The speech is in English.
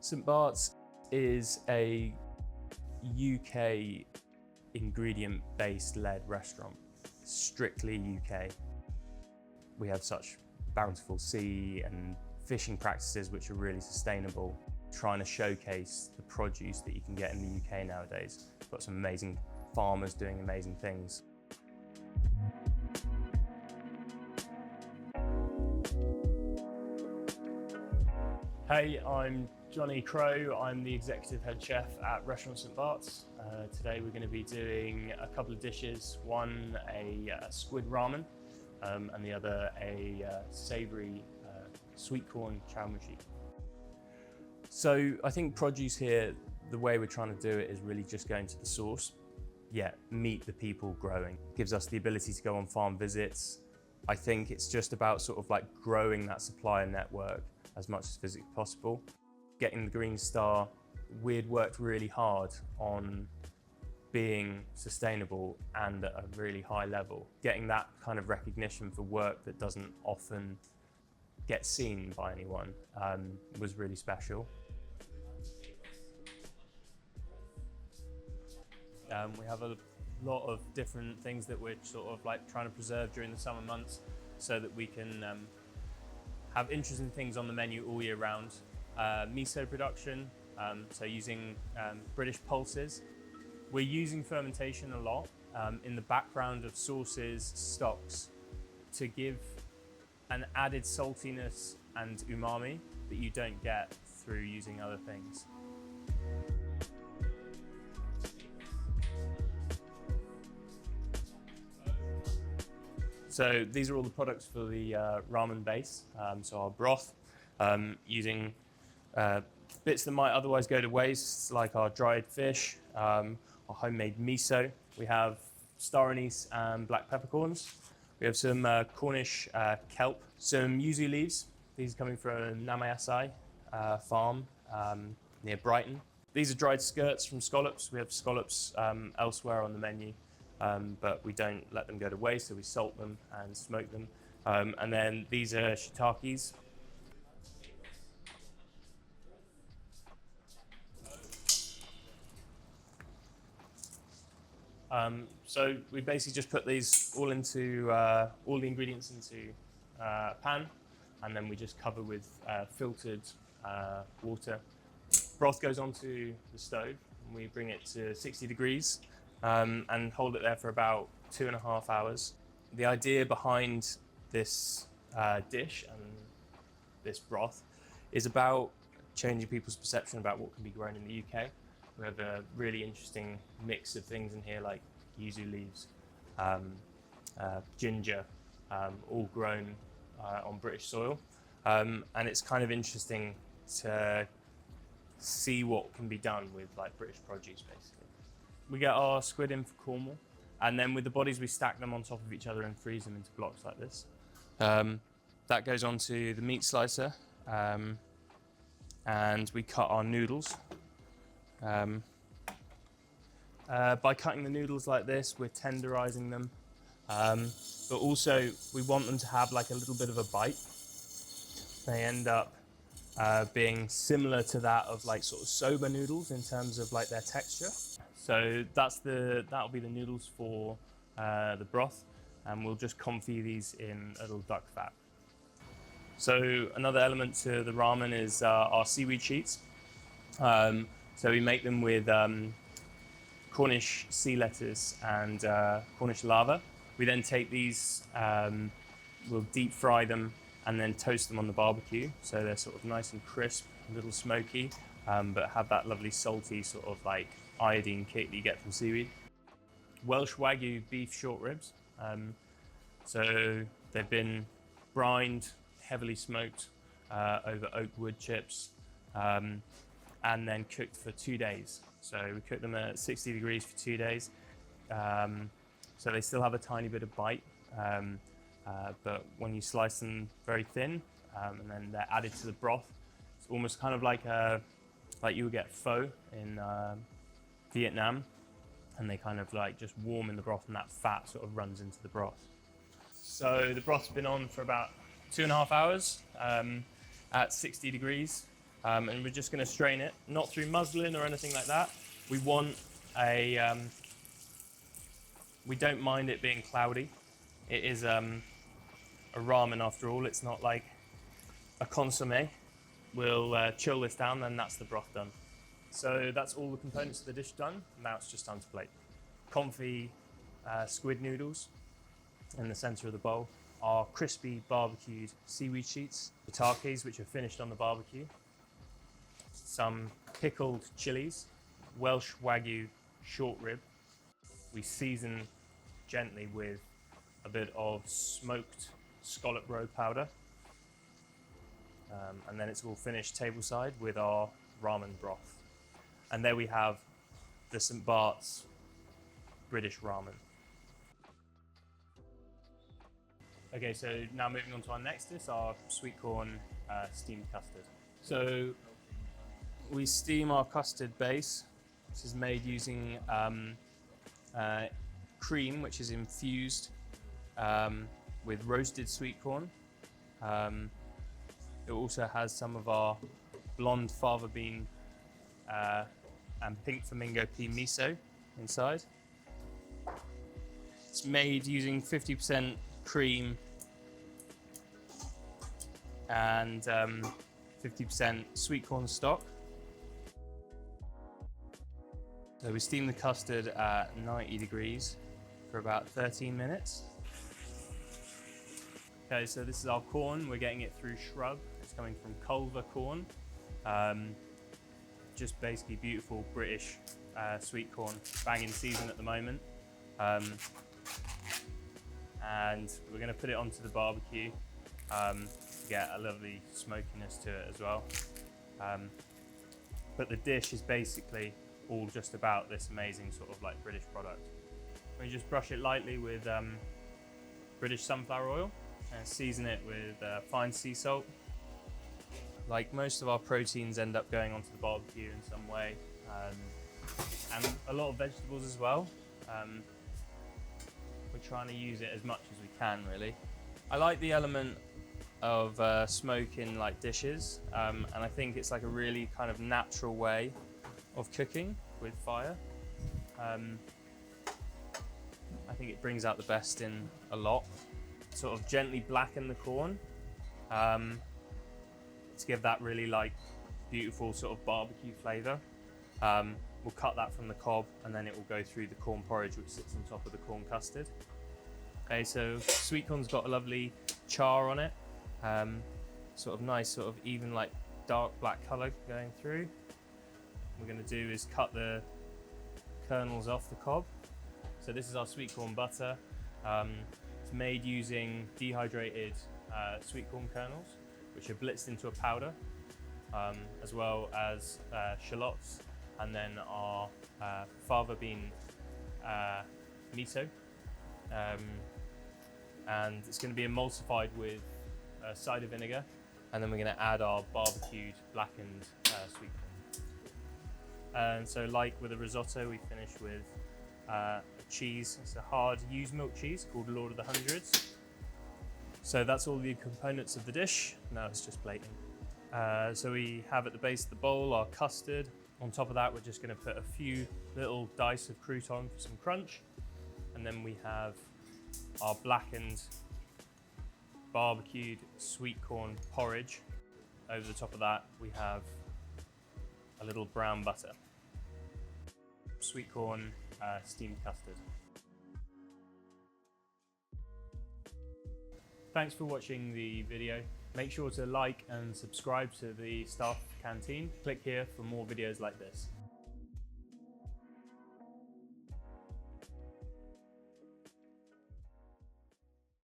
St Barts is a UK ingredient-based led restaurant, strictly UK. We have such bountiful sea and fishing practices which are really sustainable, trying to showcase the produce that you can get in the UK nowadays. We've got some amazing farmers doing amazing things. Hey, I'm Johnnie Crowe. I'm the executive head chef at Restaurant St Barts. Today we're going to be doing a couple of dishes. One, a squid ramen, and the other, a savoury sweetcorn chow mushi. So I think produce here, the way we're trying to do it is really just going to the source. Yeah, meet the people growing. Gives us the ability to go on farm visits. I think it's just about sort of like growing that supplier network as much as physically possible. Getting the Green Star, we'd worked really hard on being sustainable and at a really high level. Getting that kind of recognition for work that doesn't often get seen by anyone was really special. We have a lot of different things that we're sort of like trying to preserve during the summer months so that we can have interesting things on the menu all year round. Miso production, so using British pulses. We're using fermentation a lot in the background of sauces, stocks, to give an added saltiness and umami that you don't get through using other things. So these are all the products for the ramen base. So our broth, using bits that might otherwise go to waste, like our dried fish, our homemade miso. We have star anise and black peppercorns. We have some Cornish kelp, some yuzu leaves. These are coming from Namayasai farm near Brighton. These are dried skirts from scallops. We have scallops elsewhere on the menu. But we don't let them go to waste, so we salt them and smoke them. And then these are shiitakes. So we basically just put these all into all the ingredients into a pan, and then we just cover with filtered water. Broth goes onto the stove, and we bring it to 60 degrees. And hold it there for about 2.5 hours. The idea behind this dish and this broth is about changing people's perception about what can be grown in the UK. We have a really interesting mix of things in here, like yuzu leaves, ginger, all grown on British soil. And it's kind of interesting to see what can be done with like British produce, basically. We get our squid in for Cornwall, and then with the bodies we stack them on top of each other and freeze them into blocks like this. That goes onto the meat slicer, and we cut our noodles. By cutting the noodles like this, we're tenderizing them, but also we want them to have like a little bit of a bite. They end up being similar to that of like sort of soba noodles in terms of like their texture. So that'll be the noodles for the broth, and we'll just confit these in a little duck fat. So another element to the ramen is our seaweed sheets. So we make them with Cornish sea lettuce and Cornish lava. We then take these, we'll deep fry them and then toast them on the barbecue. So they're sort of nice and crisp, a little smoky, but have that lovely salty sort of like iodine kick that you get from seaweed. Welsh Wagyu beef short ribs. So they've been brined, heavily smoked over oak wood chips, and then cooked for 2 days. So we cook them at 60 degrees for 2 days. So they still have a tiny bit of bite, but when you slice them very thin, and then they're added to the broth, it's almost kind of like you would get pho in Vietnam, and they kind of like just warm in the broth, and that fat sort of runs into the broth. So the broth's been on for about 2.5 hours at 60 degrees. And we're just going to strain it, not through muslin or anything like that. We want we don't mind it being cloudy. It is a ramen after all. It's not like a consommé. We'll chill this down, then that's the broth done. So that's all the components of the dish done. Now it's just time to plate. Comfy squid noodles in the center of the bowl. Our crispy barbecued seaweed sheets, shiitakes, which are finished on the barbecue. Some pickled chilies, Welsh Wagyu short rib. We season gently with a bit of smoked scallop roe powder. And then it's all finished tableside with our ramen broth. And there we have the St. Barts British ramen. Okay, so now moving on to our next dish, our Sweetcorn steamed custard. So we steam our custard base. This is made using cream, which is infused with roasted sweet corn. It also has some of our blonde fava bean and pink flamingo pea miso inside. It's made using 50% cream and 50% sweet corn stock. So we steam the custard at 90 degrees for about 13 minutes. Okay, so this is our corn. We're getting it through shrub. It's coming from Culver corn. Just basically beautiful British sweet corn, bang in season at the moment. And we're going to put it onto the barbecue to get a lovely smokiness to it as well. But the dish is basically all just about this amazing sort of like British product. We just brush it lightly with British sunflower oil and season it with fine sea salt. Like most of our proteins end up going onto the barbecue in some way, and a lot of vegetables as well. We're trying to use it as much as we can, really. I like the element of smoke in like dishes, and I think it's like a really kind of natural way of cooking with fire. I think it brings out the best in a lot. Sort of gently blacken the corn to give that really like beautiful sort of barbecue flavor. We'll cut that from the cob and then it will go through the corn porridge, which sits on top of the corn custard. Okay, so sweet corn's got a lovely char on it. Sort of nice, sort of even like dark black color going through. What we're going to do is cut the kernels off the cob. So this is our sweet corn butter. It's made using dehydrated sweet corn kernels, which are blitzed into a powder, as well as shallots, and then our fava bean miso. And it's going to be emulsified with cider vinegar, and then we're going to add our barbecued blackened sweet corn. And so like with a risotto, we finish with a cheese. It's a hard used milk cheese called Lord of the Hundreds. So that's all the components of the dish. Now it's just plating. So we have at the base of the bowl our custard. On top of that, we're just going to put a few little dice of crouton for some crunch. And then we have our blackened barbecued sweet corn porridge. Over the top of that, we have a little brown butter. Sweet corn steamed custard. Thanks for watching the video. Make sure to like and subscribe to the staff canteen. Click here for more videos like this.